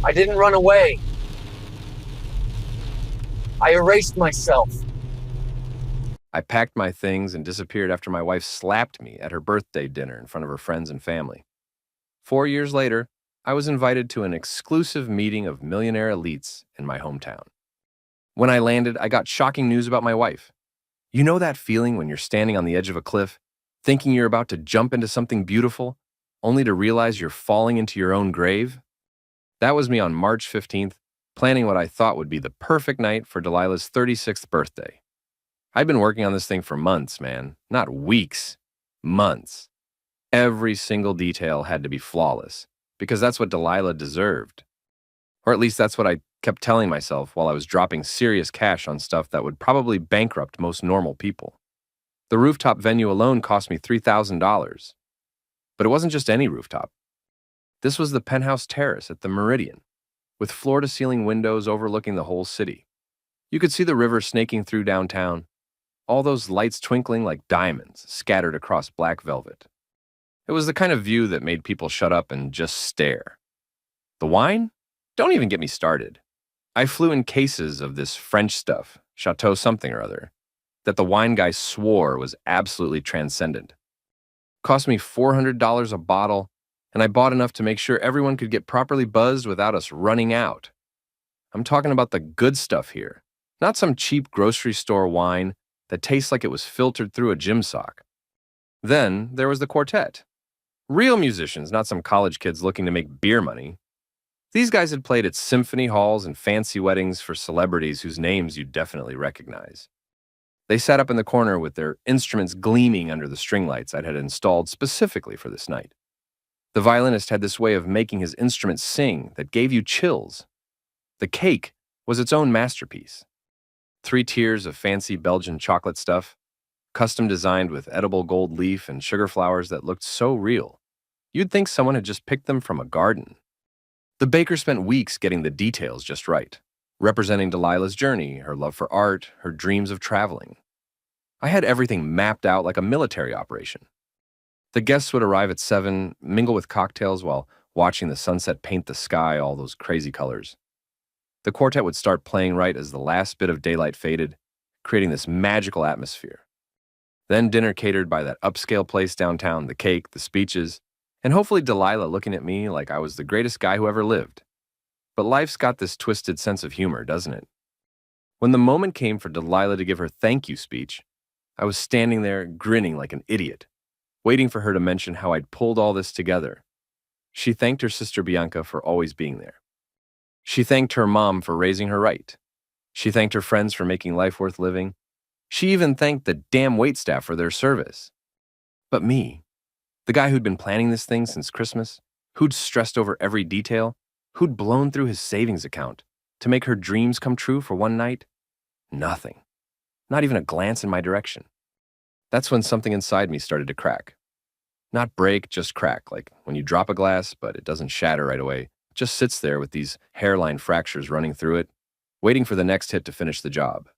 I didn't run away. I erased myself. I packed my things and disappeared after my wife slapped me at her birthday dinner in front of her friends and family. 4 years later, I was invited to an exclusive meeting of millionaire elites in my hometown. When I landed, I got shocking news about my wife. You know that feeling when you're standing on the edge of a cliff, thinking you're about to jump into something beautiful, only to realize you're falling into your own grave? That was me on March 15th, planning what I thought would be the perfect night for Delilah's 36th birthday. I'd been working on this thing for months, man. Not weeks. Months. Every single detail had to be flawless, because that's what Delilah deserved. Or at least that's what I kept telling myself while I was dropping serious cash on stuff that would probably bankrupt most normal people. The rooftop venue alone cost me $3,000. But it wasn't just any rooftop. This was the penthouse terrace at the Meridian, with floor-to-ceiling windows overlooking the whole city. You could see the river snaking through downtown, all those lights twinkling like diamonds scattered across black velvet. It was the kind of view that made people shut up and just stare. The wine? Don't even get me started. I flew in cases of this French stuff, Chateau something or other, that the wine guy swore was absolutely transcendent. Cost me $400 a bottle, and I bought enough to make sure everyone could get properly buzzed without us running out. I'm talking about the good stuff here, not some cheap grocery store wine that tastes like it was filtered through a gym sock. Then there was the quartet. Real musicians, not some college kids looking to make beer money. These guys had played at symphony halls and fancy weddings for celebrities whose names you'd definitely recognize. They sat up in the corner with their instruments gleaming under the string lights I'd had installed specifically for this night. The violinist had this way of making his instrument sing that gave you chills. The cake was its own masterpiece. 3 tiers of fancy Belgian chocolate stuff, custom designed with edible gold leaf and sugar flowers that looked so real. You'd think someone had just picked them from a garden. The baker spent weeks getting the details just right, representing Delilah's journey, her love for art, her dreams of traveling. I had everything mapped out like a military operation. The guests would arrive at 7, mingle with cocktails while watching the sunset paint the sky all those crazy colors. The quartet would start playing right as the last bit of daylight faded, creating this magical atmosphere. Then dinner catered by that upscale place downtown, the cake, the speeches, and hopefully Delilah looking at me like I was the greatest guy who ever lived. But life's got this twisted sense of humor, doesn't it? When the moment came for Delilah to give her thank you speech, I was standing there grinning like an idiot, waiting for her to mention how I'd pulled all this together. She thanked her sister Bianca for always being there. She thanked her mom for raising her right. She thanked her friends for making life worth living. She even thanked the damn waitstaff for their service. But me, the guy who'd been planning this thing since Christmas, who'd stressed over every detail, who'd blown through his savings account to make her dreams come true for one night, nothing. Not even a glance in my direction. That's when something inside me started to crack. Not break, just crack, like when you drop a glass, but it doesn't shatter right away. It just sits there with these hairline fractures running through it, waiting for the next hit to finish the job.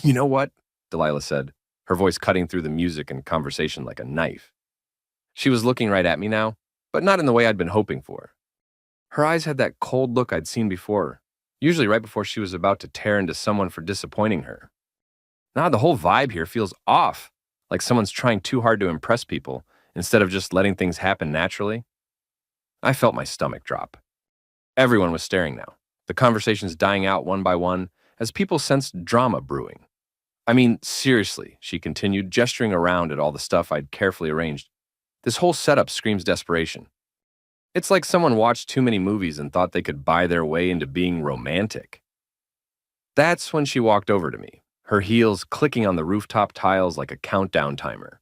You know what? Delilah said, her voice cutting through the music and conversation like a knife. She was looking right at me now, but not in the way I'd been hoping for. Her eyes had that cold look I'd seen before, usually right before she was about to tear into someone for disappointing her. Now the whole vibe here feels off, like someone's trying too hard to impress people instead of just letting things happen naturally. I felt my stomach drop. Everyone was staring now, the conversations dying out one by one as people sensed drama brewing. I mean, seriously, she continued, gesturing around at all the stuff I'd carefully arranged. This whole setup screams desperation. It's like someone watched too many movies and thought they could buy their way into being romantic. That's when she walked over to me, her heels clicking on the rooftop tiles like a countdown timer.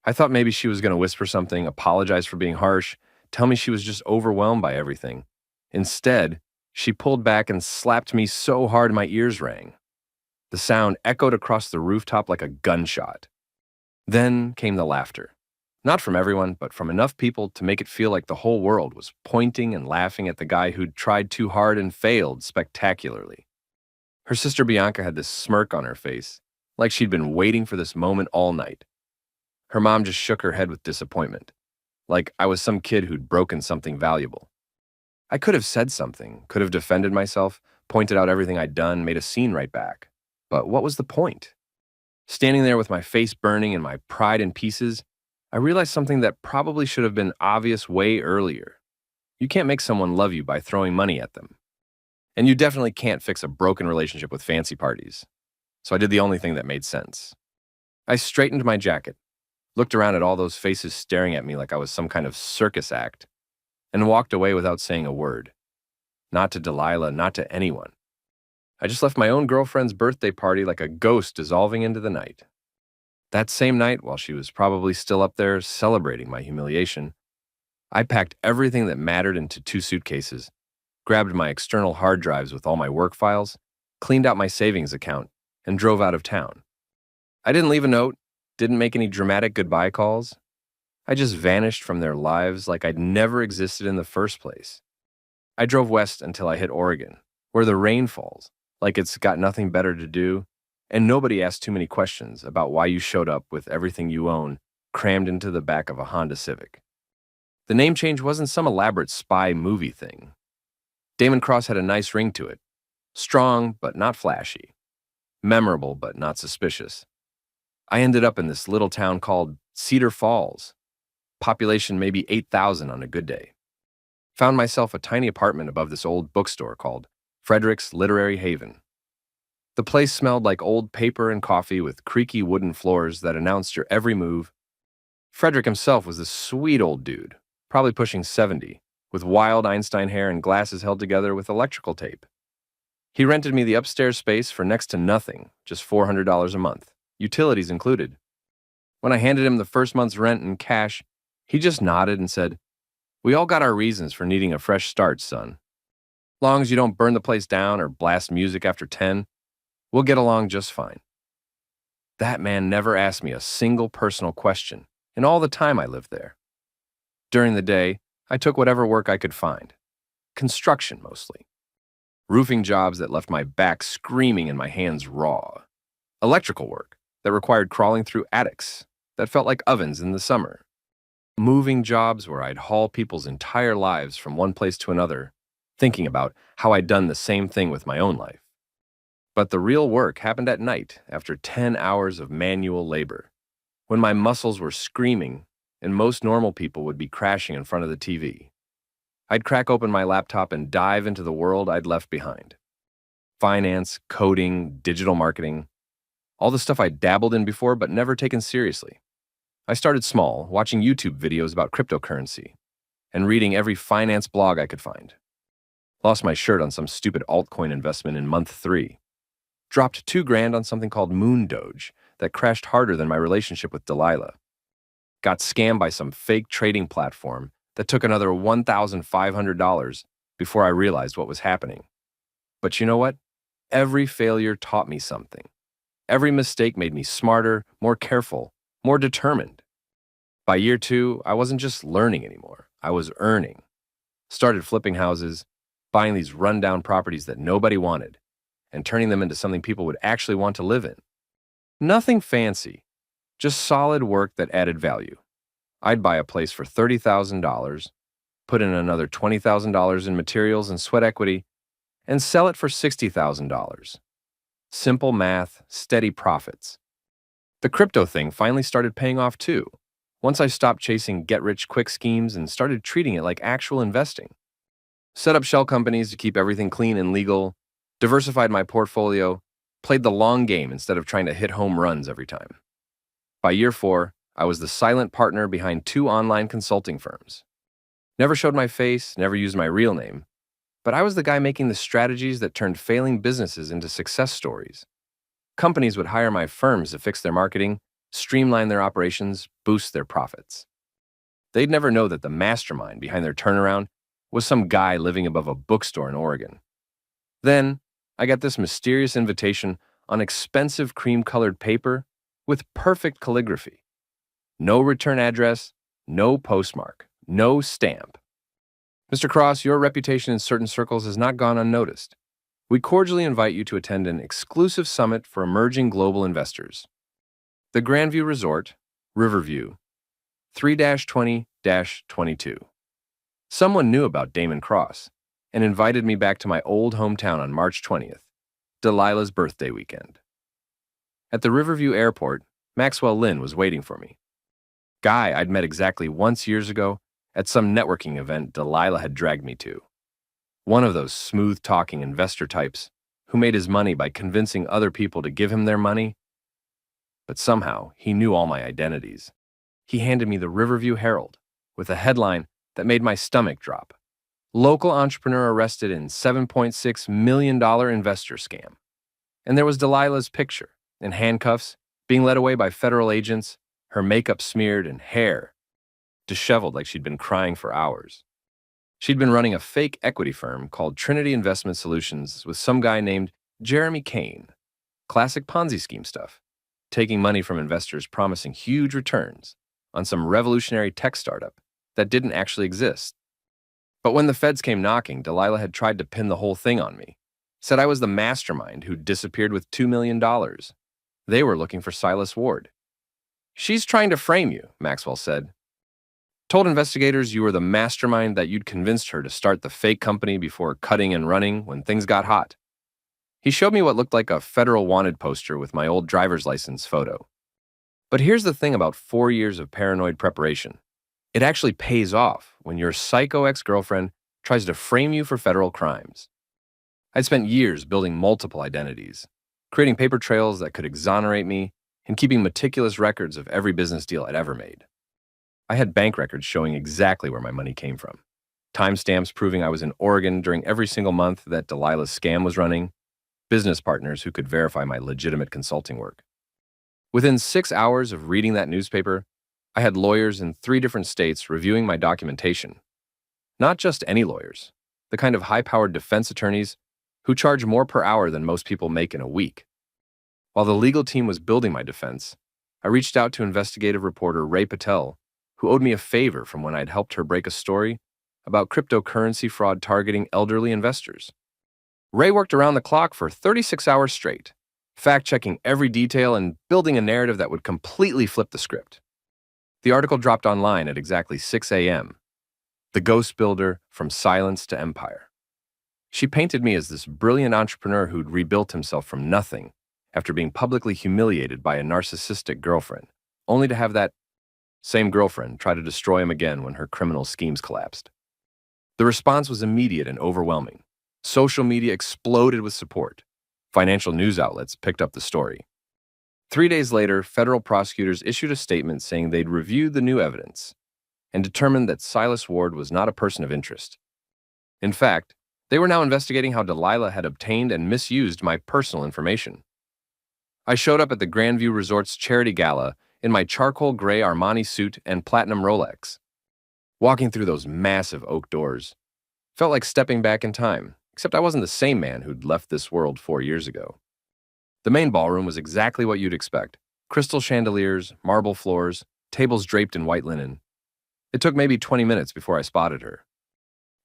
I thought maybe she was going to whisper something, apologize for being harsh, tell me she was just overwhelmed by everything. Instead, she pulled back and slapped me so hard my ears rang. The sound echoed across the rooftop like a gunshot. Then came the laughter. Not from everyone, but from enough people to make it feel like the whole world was pointing and laughing at the guy who'd tried too hard and failed spectacularly. Her sister Bianca had this smirk on her face, like she'd been waiting for this moment all night. Her mom just shook her head with disappointment, like I was some kid who'd broken something valuable. I could have said something, could have defended myself, pointed out everything I'd done, made a scene right back. But what was the point? Standing there with my face burning and my pride in pieces, I realized something that probably should have been obvious way earlier. You can't make someone love you by throwing money at them. And you definitely can't fix a broken relationship with fancy parties. So I did the only thing that made sense. I straightened my jacket, looked around at all those faces staring at me like I was some kind of circus act, and walked away without saying a word. Not to Delilah, not to anyone. I just left my own girlfriend's birthday party like a ghost dissolving into the night. That same night, while she was probably still up there celebrating my humiliation, I packed everything that mattered into 2 suitcases, grabbed my external hard drives with all my work files, cleaned out my savings account, and drove out of town. I didn't leave a note, didn't make any dramatic goodbye calls. I just vanished from their lives like I'd never existed in the first place. I drove west until I hit Oregon, where the rain falls, like it's got nothing better to do, and nobody asks too many questions about why you showed up with everything you own crammed into the back of a Honda Civic. The name change wasn't some elaborate spy movie thing. Damon Cross had a nice ring to it. Strong, but not flashy. Memorable, but not suspicious. I ended up in this little town called Cedar Falls. Population maybe 8,000 on a good day. Found myself a tiny apartment above this old bookstore called Frederick's Literary Haven. The place smelled like old paper and coffee with creaky wooden floors that announced your every move. Frederick himself was this sweet old dude, probably pushing 70, with wild Einstein hair and glasses held together with electrical tape. He rented me the upstairs space for next to nothing, just $400 a month, utilities included. When I handed him the first month's rent in cash, he just nodded and said, "We all got our reasons for needing a fresh start, son. Long as you don't burn the place down or blast music after 10, we'll get along just fine." That man never asked me a single personal question in all the time I lived there. During the day, I took whatever work I could find. Construction, mostly. Roofing jobs that left my back screaming and my hands raw. Electrical work that required crawling through attics that felt like ovens in the summer. Moving jobs where I'd haul people's entire lives from one place to another, thinking about how I'd done the same thing with my own life. But the real work happened at night after 10 hours of manual labor, when my muscles were screaming and most normal people would be crashing in front of the TV. I'd crack open my laptop and dive into the world I'd left behind. Finance, coding, digital marketing, all the stuff I'd dabbled in before but never taken seriously. I started small, watching YouTube videos about cryptocurrency and reading every finance blog I could find. Lost my shirt on some stupid altcoin investment in month 3. Dropped $2,000 on something called Moon Doge that crashed harder than my relationship with Delilah. Got scammed by some fake trading platform that took another $1,500 before I realized what was happening. But you know what? Every failure taught me something. Every mistake made me smarter, more careful, more determined. By year 2, I wasn't just learning anymore. I was earning. Started flipping houses, buying these rundown properties that nobody wanted, and turning them into something people would actually want to live in. Nothing fancy, just solid work that added value. I'd buy a place for $30,000, put in another $20,000 in materials and sweat equity, and sell it for $60,000. Simple math, steady profits. The crypto thing finally started paying off too, once I stopped chasing get-rich-quick schemes and started treating it like actual investing. Set up shell companies to keep everything clean and legal, diversified my portfolio, played the long game instead of trying to hit home runs every time. By year 4, I was the silent partner behind 2 online consulting firms. Never showed my face, never used my real name, but I was the guy making the strategies that turned failing businesses into success stories. Companies would hire my firms to fix their marketing, streamline their operations, boost their profits. They'd never know that the mastermind behind their turnaround was some guy living above a bookstore in Oregon. Then, I got this mysterious invitation on expensive cream-colored paper with perfect calligraphy. No return address, no postmark, no stamp. Mr. Cross, your reputation in certain circles has not gone unnoticed. We cordially invite you to attend an exclusive summit for emerging global investors. The Grandview Resort, Riverview, 3-20-22. Someone knew about Damon Cross, and invited me back to my old hometown on March 20th, Delilah's birthday weekend. At the Riverview Airport, Maxwell Lynn was waiting for me. Guy I'd met exactly once years ago at some networking event Delilah had dragged me to. One of those smooth-talking investor types who made his money by convincing other people to give him their money. But somehow, he knew all my identities. He handed me the Riverview Herald with a headline that made my stomach drop. Local entrepreneur arrested in $7.6 million investor scam. And there was Delilah's picture, in handcuffs, being led away by federal agents, her makeup smeared and hair disheveled like she'd been crying for hours. She'd been running a fake equity firm called Trinity Investment Solutions with some guy named Jeremy Kane. Classic Ponzi scheme stuff, taking money from investors promising huge returns on some revolutionary tech startup that didn't actually exist. But when the feds came knocking, Delilah had tried to pin the whole thing on me, said I was the mastermind who disappeared with $2 million. They were looking for Silas Ward. "She's trying to frame you," Maxwell said. "Told investigators you were the mastermind, that you'd convinced her to start the fake company before cutting and running when things got hot." He showed me what looked like a federal wanted poster with my old driver's license photo. But here's the thing about 4 years of paranoid preparation. It actually pays off when your psycho ex-girlfriend tries to frame you for federal crimes. I'd spent years building multiple identities, creating paper trails that could exonerate me, and keeping meticulous records of every business deal I'd ever made. I had bank records showing exactly where my money came from, timestamps proving I was in Oregon during every single month that Delilah's scam was running, business partners who could verify my legitimate consulting work. Within 6 hours of reading that newspaper, I had lawyers in 3 different states reviewing my documentation. Not just any lawyers, the kind of high-powered defense attorneys who charge more per hour than most people make in a week. While the legal team was building my defense, I reached out to investigative reporter Ray Patel, who owed me a favor from when I'd helped her break a story about cryptocurrency fraud targeting elderly investors. Ray worked around the clock for 36 hours straight, fact-checking every detail and building a narrative that would completely flip the script. The article dropped online at exactly 6 a.m. The Ghost Builder from Silence to Empire. She painted me as this brilliant entrepreneur who'd rebuilt himself from nothing after being publicly humiliated by a narcissistic girlfriend, only to have that same girlfriend try to destroy him again when her criminal schemes collapsed. The response was immediate and overwhelming. Social media exploded with support. Financial news outlets picked up the story. 3 days later, federal prosecutors issued a statement saying they'd reviewed the new evidence and determined that Silas Ward was not a person of interest. In fact, they were now investigating how Delilah had obtained and misused my personal information. I showed up at the Grandview Resort's charity gala in my charcoal gray Armani suit and platinum Rolex. Walking through those massive oak doors felt like stepping back in time, except I wasn't the same man who'd left this world 4 years ago. The main ballroom was exactly what you'd expect. Crystal chandeliers, marble floors, tables draped in white linen. It took maybe 20 minutes before I spotted her.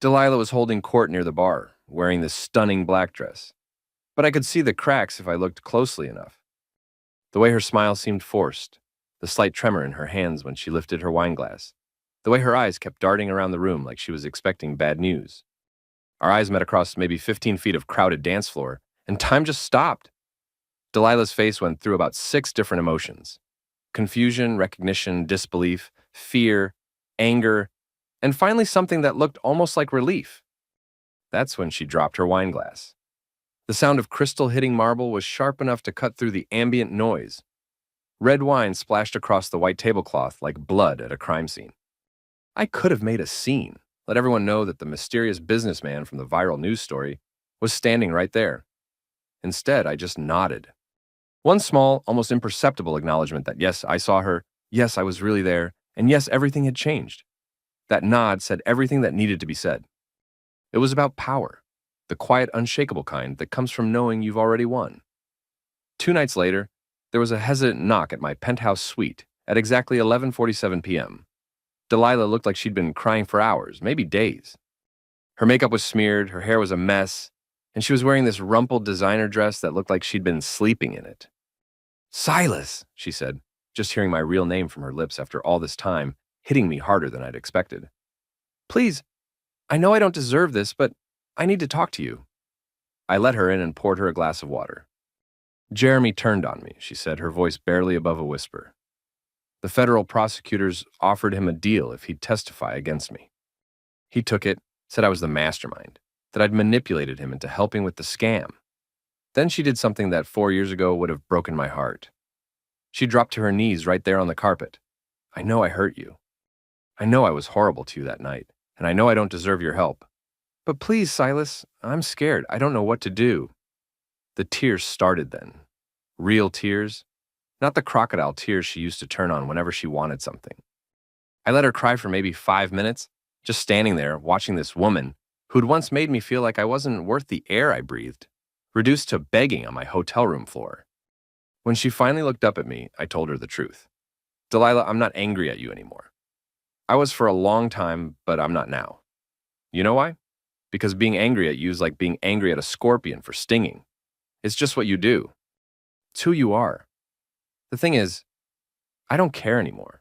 Delilah was holding court near the bar, wearing this stunning black dress. But I could see the cracks if I looked closely enough. The way her smile seemed forced, the slight tremor in her hands when she lifted her wine glass, the way her eyes kept darting around the room like she was expecting bad news. Our eyes met across maybe 15 feet of crowded dance floor, and time just stopped. Delilah's face went through about 6 different emotions: confusion, recognition, disbelief, fear, anger, and finally something that looked almost like relief. That's when she dropped her wine glass. The sound of crystal hitting marble was sharp enough to cut through the ambient noise. Red wine splashed across the white tablecloth like blood at a crime scene. I could have made a scene, let everyone know that the mysterious businessman from the viral news story was standing right there. Instead, I just nodded. One small, almost imperceptible acknowledgement that yes, I saw her, yes, I was really there, and yes, everything had changed. That nod said everything that needed to be said. It was about power, the quiet, unshakable kind that comes from knowing you've already won. 2 nights later, there was a hesitant knock at my penthouse suite at exactly 11:47 p.m. Delilah looked like she'd been crying for hours, maybe days. Her makeup was smeared, her hair was a mess, and she was wearing this rumpled designer dress that looked like she'd been sleeping in it. "Silas," she said, just hearing my real name from her lips after all this time, hitting me harder than I'd expected. "Please, I know I don't deserve this, but I need to talk to you. I let her in and poured her a glass of water. Jeremy turned on me, she said, her voice barely above a whisper. The federal prosecutors offered him a deal if he'd testify against me. He took it, said I was the mastermind, that I'd manipulated him into helping with the scam. Then she did something that 4 years ago would have broken my heart. She dropped to her knees right there on the carpet. I know I hurt you. I know I was horrible to you that night, and I know I don't deserve your help. But please, Silas, I'm scared. I don't know what to do. The tears started then. Real tears, not the crocodile tears she used to turn on whenever she wanted something. I let her cry for maybe 5 minutes, just standing there watching this woman who'd once made me feel like I wasn't worth the air I breathed, reduced to begging on my hotel room floor. When she finally looked up at me, I told her the truth. Delilah, I'm not angry at you anymore. I was for a long time, but I'm not now. You know why? Because being angry at you is like being angry at a scorpion for stinging. It's just what you do. It's who you are. The thing is, I don't care anymore.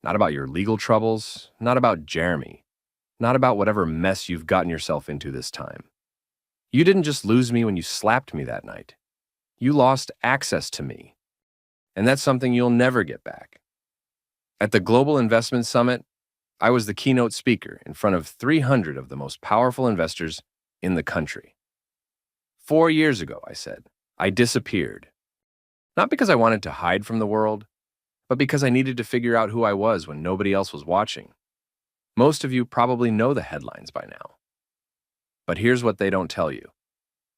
Not about your legal troubles, not about Jeremy, not about whatever mess you've gotten yourself into this time. You didn't just lose me when you slapped me that night. You lost access to me. And that's something you'll never get back. At the Global Investment Summit, I was the keynote speaker in front of 300 of the most powerful investors in the country. 4 years ago, I said, I disappeared. Not because I wanted to hide from the world, but because I needed to figure out who I was when nobody else was watching. Most of you probably know the headlines by now. But here's what they don't tell you.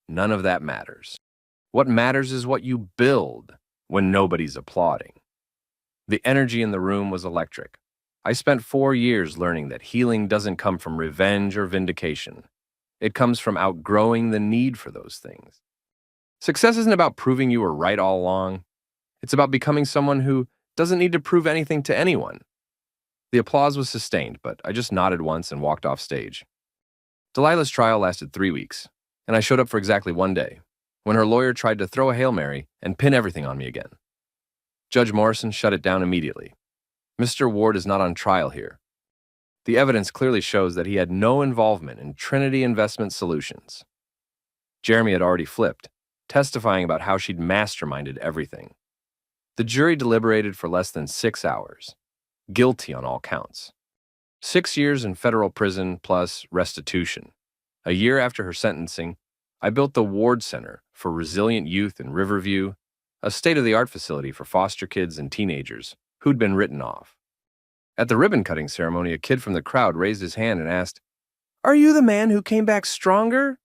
None of that matters. What matters is what you build when nobody's applauding. The energy in the room was electric. I spent 4 years learning that healing doesn't come from revenge or vindication. It comes from outgrowing the need for those things. Success isn't about proving you were right all along. It's about becoming someone who doesn't need to prove anything to anyone. The applause was sustained, but I just nodded once and walked off stage. Delilah's trial lasted 3 weeks, and I showed up for exactly 1 day, when her lawyer tried to throw a Hail Mary and pin everything on me again. Judge Morrison shut it down immediately. Mr. Ward is not on trial here. The evidence clearly shows that he had no involvement in Trinity Investment Solutions. Jeremy had already flipped, testifying about how she'd masterminded everything. The jury deliberated for less than 6 hours. Guilty on all counts. 6 years in federal prison plus restitution. A year after her sentencing, I built the Ward Center for Resilient Youth in Riverview, a state-of-the-art facility for foster kids and teenagers who'd been written off. At the ribbon-cutting ceremony, a kid from the crowd raised his hand and asked, "Are you the man who came back stronger?"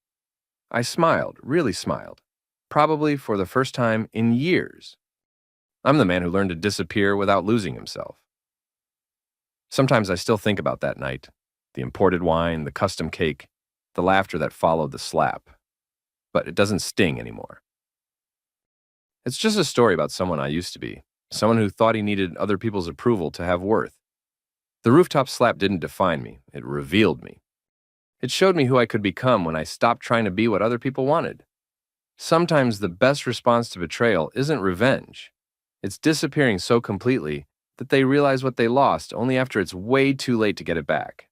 I smiled, really smiled, probably for the first time in years. I'm the man who learned to disappear without losing himself. Sometimes I still think about that night, the imported wine, the custom cake, the laughter that followed the slap. But it doesn't sting anymore. It's just a story about someone I used to be, someone who thought he needed other people's approval to have worth. The rooftop slap didn't define me, it revealed me. It showed me who I could become when I stopped trying to be what other people wanted. Sometimes the best response to betrayal isn't revenge. It's disappearing so completely that they realize what they lost only after it's way too late to get it back.